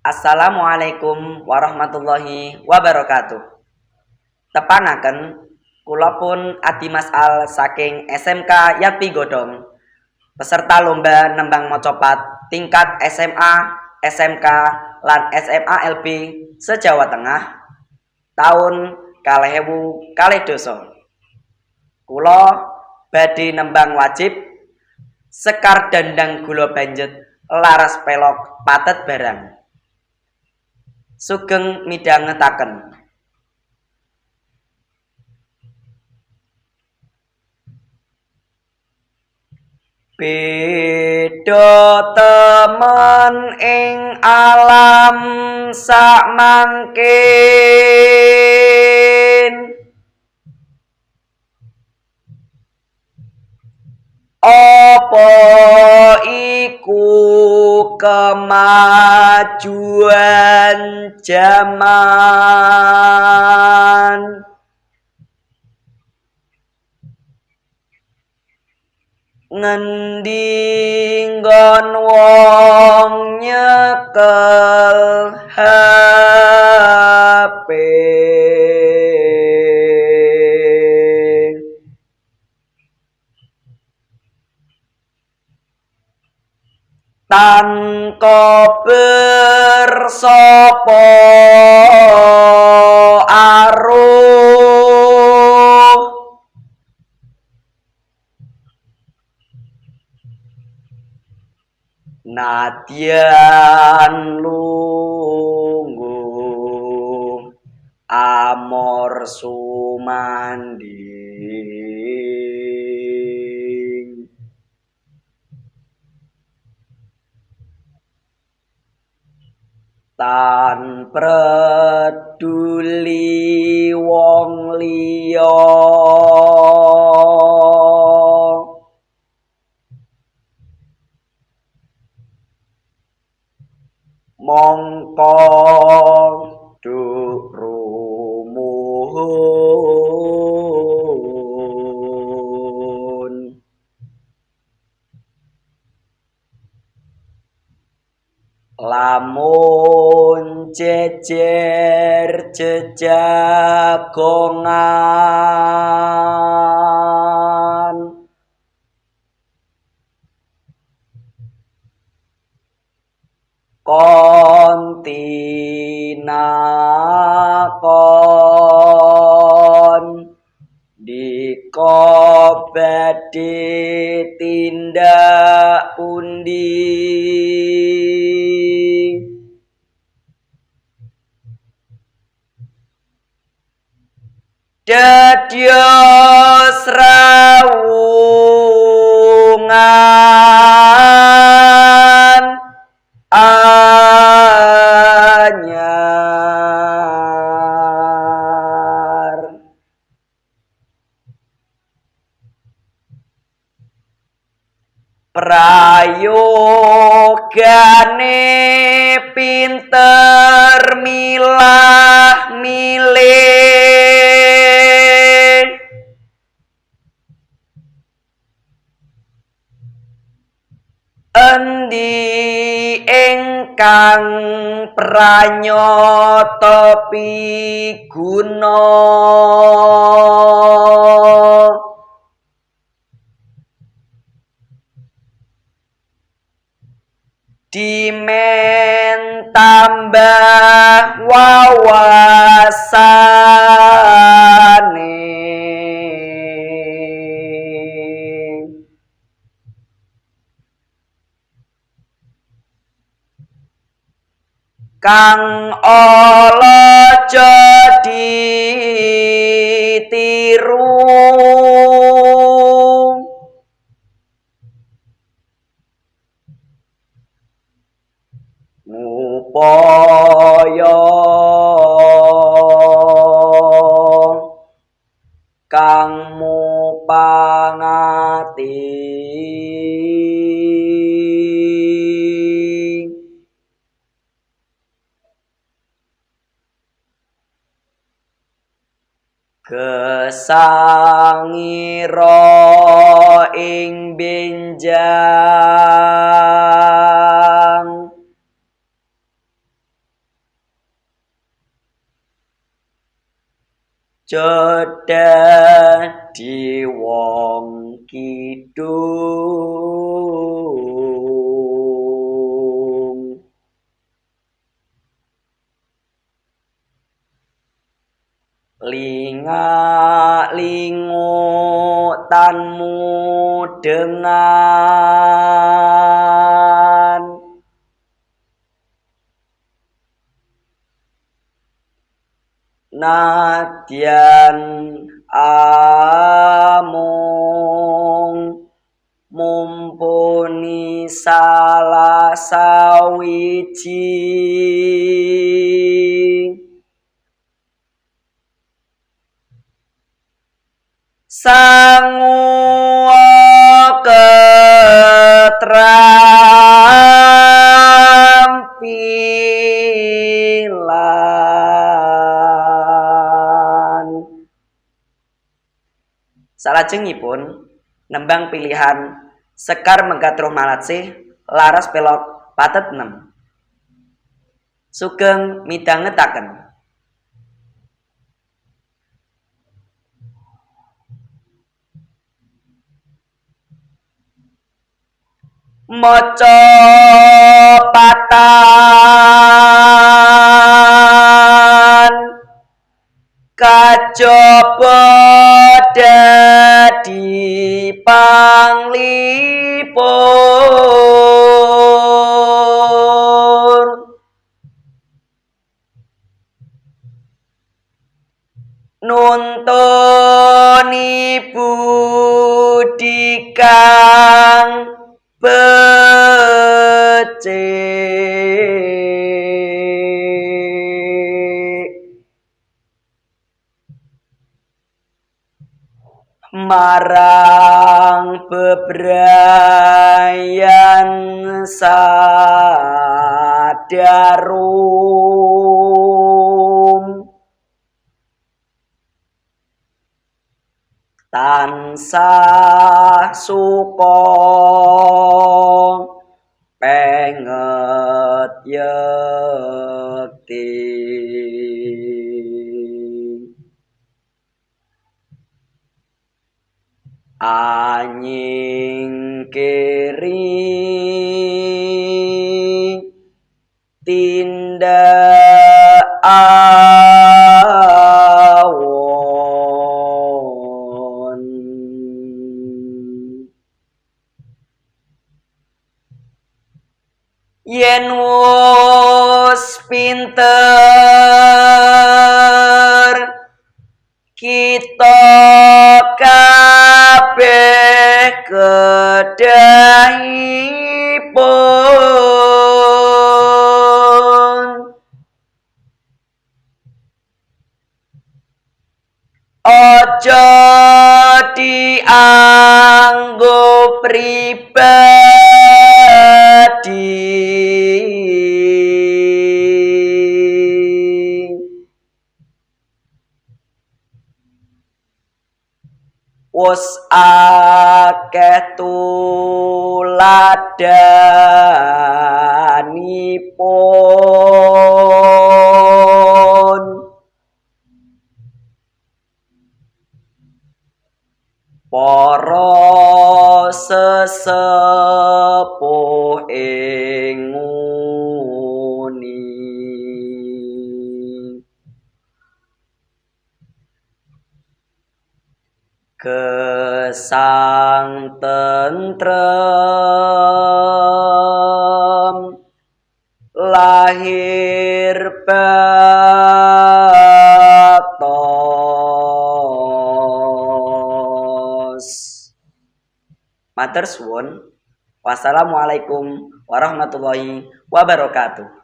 Assalamualaikum warahmatullahi wabarakatuh. Tepanaken kula pun Adi Mas'al saking SMK Yati Godong, peserta lomba nembang mocopat tingkat SMA, SMK, lan SMA LB se-Jawa Tengah tahun 2022. Kula badhe nembang wajib Sekar Dandang Gula Banjet Laras Pelok Patet Barang. Sugeng midhangetaken. Beda temen ing alam sakmangkin, apa iku kemajuan zaman. Ngendi nggon wong nyekel HP, tanko bersapa aruh, nadyan lungguh amor sumanding. Tan peduli wong liya, mongko duk rumuhun. Lamun jejer jejagongan, kontinakon dika badhe tindak pundi. Dadya srawungan anyar, prayogane pinter milah milih, endi ingkang pranyata piguna. Dimen tambah wawasane, kang ala jadi tiru, ngupaya kang mupangati, gesangira ing benjang, dadi wong kidung. Linga-lingu tanmu dengan nadyan amung mumpuni salah sawiji sangu ketrampilan. Salajengipun nembang pilihan Sekar Megatruh Malatsih laras pelok patet 6. Sugeng midhangetaken. Maca patan kajaba dadi panglipur nuntuni budi kang becik marang bebrayan sadarum tansah suka penget yekti anying kiri tindak awon yen wis pinter kita kabeh kedahipun aja dianggo pribadi wis akeh tuladanipun para sesepuh ing nguni gesang tentrem lahir batos. Matur suwun. Wassalamualaikum warahmatullahi wabarakatuh.